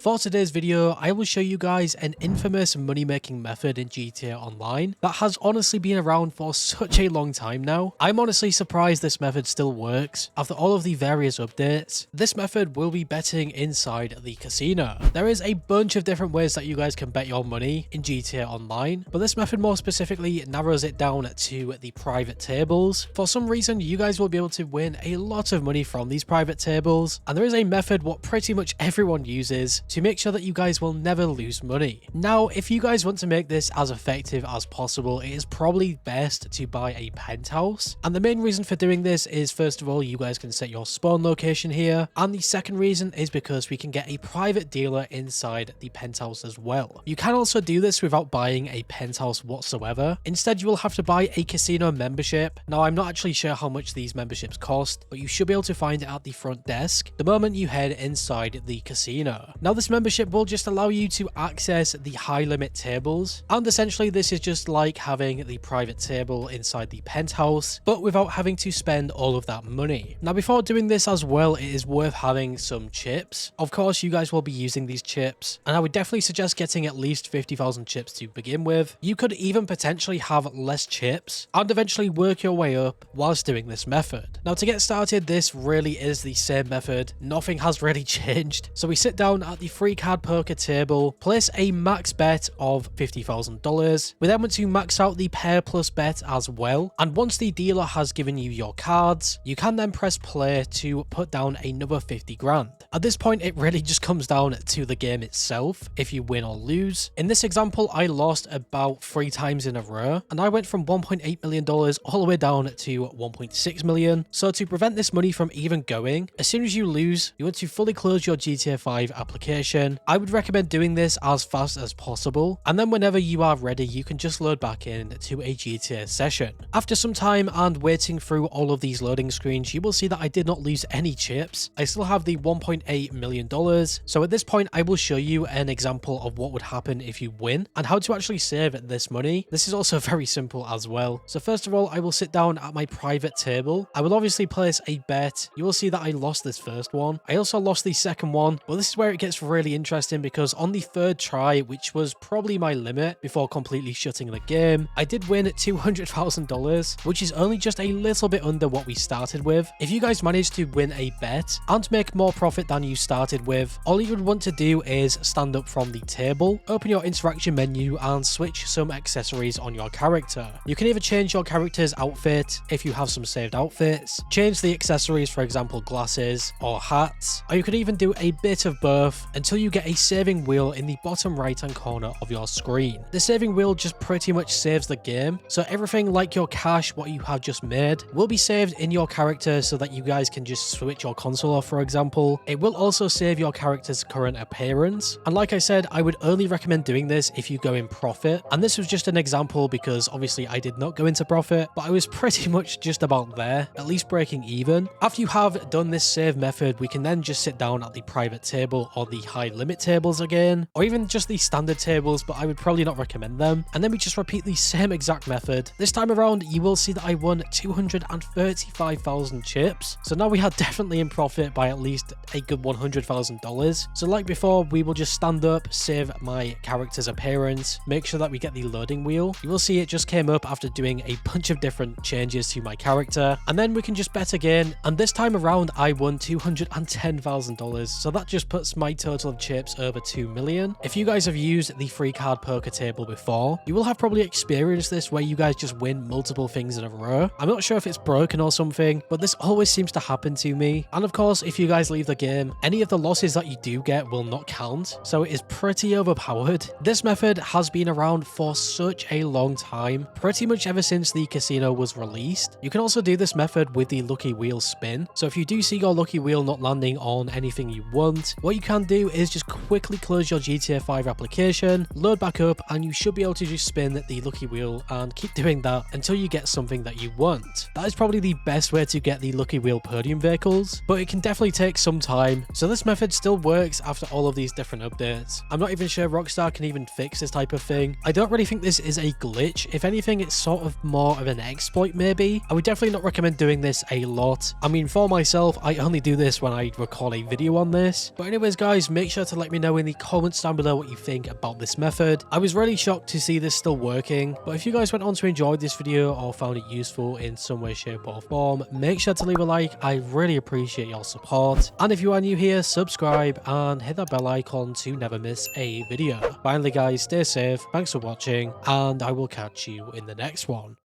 For today's video, I will show you guys an infamous money making method in GTA Online that has honestly been around for such a long time now. I'm honestly surprised this method still works after all of the various updates. This method will be betting inside the casino. There is a bunch of different ways that you guys can bet your money in GTA Online, but this method more specifically narrows it down to the private tables. For some reason, you guys will be able to win a lot of money from these private tables, and there is a method what pretty much everyone uses to make sure that you guys will never lose money. Now, if you guys want to make this as effective as possible, it is probably best to buy a penthouse. And the main reason for doing this is, first of all, you guys can set your spawn location here. And the second reason is because we can get a private dealer inside the penthouse as well. You can also do this without buying a penthouse whatsoever. Instead, you will have to buy a casino membership. Now, I'm not actually sure how much these memberships cost, but you should be able to find it at the front desk the moment you head inside the casino. Now, this membership will just allow you to access the high limit tables, and essentially this is just like having the private table inside the penthouse, but without having to spend all of that money. Now, before doing this as well, it is worth having some chips. Of course, you guys will be using these chips, and I would definitely suggest getting at least 50,000 chips to begin with. You could even potentially have less chips and eventually work your way up whilst doing this method. Now, to get started, this really is the same method. Nothing has really changed. So we sit down at the free card poker table, place a max bet of $50,000. We then want to max out the pair plus bet as well. And once the dealer has given you your cards, you can then press play to put down another 50 grand. At this point, it really just comes down to the game itself, if you win or lose. In this example, I lost about 3 times in a row, and I went from $1.8 million all the way down to $1.6 million. So to prevent this money from even going, as soon as you lose, you want to fully close your GTA 5 application. I would recommend doing this as fast as possible, and then whenever you are ready, you can just load back in to a GTA session. After some time and waiting through all of these loading screens, you will see that I did not lose any chips. I still have the $1.8 million. So at this point, I will show you an example of what would happen if you win and how to actually save this money. This is also very simple as well. So first of all, I will sit down at my private table. I will obviously place a bet. You will see that I lost this first one. I also lost the second one, but this is where it gets really interesting because on the third try, which was probably my limit before completely shutting the game, I did win $200,000, which is only just a little bit under what we started with. If you guys manage to win a bet and make more profit than you started with, all you would want to do is stand up from the table, open your interaction menu and switch some accessories on your character. You can either change your character's outfit if you have some saved outfits, change the accessories, for example glasses or hats, or you could even do a bit of both until you get a saving wheel in the bottom right hand corner of your screen. The saving wheel just pretty much saves the game, so everything like your cash, what you have just made, will be saved in your character so that you guys can just switch your console off, for example. It will also save your character's current appearance, and like I said, I would only recommend doing this if you go in profit, and this was just an example because obviously I did not go into profit, but I was pretty much just about there, at least breaking even. After you have done this save method, we can then just sit down at the private table or the high limit tables again, or even just the standard tables, but I would probably not recommend them. And then we just repeat the same exact method. This time around, you will see that I won 235,000 chips. So now we are definitely in profit by at least a good $100,000. So like before, we will just stand up, save my character's appearance, make sure that we get the loading wheel. You will see it just came up after doing a bunch of different changes to my character. And then we can just bet again. And this time around, I won $210,000. So that just puts my total of chips over 2 million. If you guys have used the free card poker table before, you will have probably experienced this where you guys just win multiple things in a row. I'm not sure if it's broken or something, but this always seems to happen to me. And of course, if you guys leave the game, any of the losses that you do get will not count. So it is pretty overpowered. This method has been around for such a long time, pretty much ever since the casino was released. You can also do this method with the lucky wheel spin. So if you do see your lucky wheel not landing on anything you want, what you can do is just quickly close your GTA 5 application, load back up, and you should be able to just spin the lucky wheel and keep doing that until you get something that you want. That is probably the best way to get the lucky wheel podium vehicles, but it can definitely take some time. So this method still works after all of these different updates. I'm not even sure Rockstar can even fix this type of thing. I don't really think this is a glitch. If anything, it's sort of more of an exploit maybe. I would definitely not recommend doing this a lot. I mean, for myself, I only do this when I record a video on this. But anyways guys, make sure to let me know in the comments down below what you think about this method. I was really shocked to see this still working, but if you guys went on to enjoy this video or found it useful in some way, shape or form, make sure to leave a like. I really appreciate your support. And if you are new here, subscribe and hit that bell icon to never miss a video. Finally guys, stay safe, thanks for watching, and I will catch you in the next one.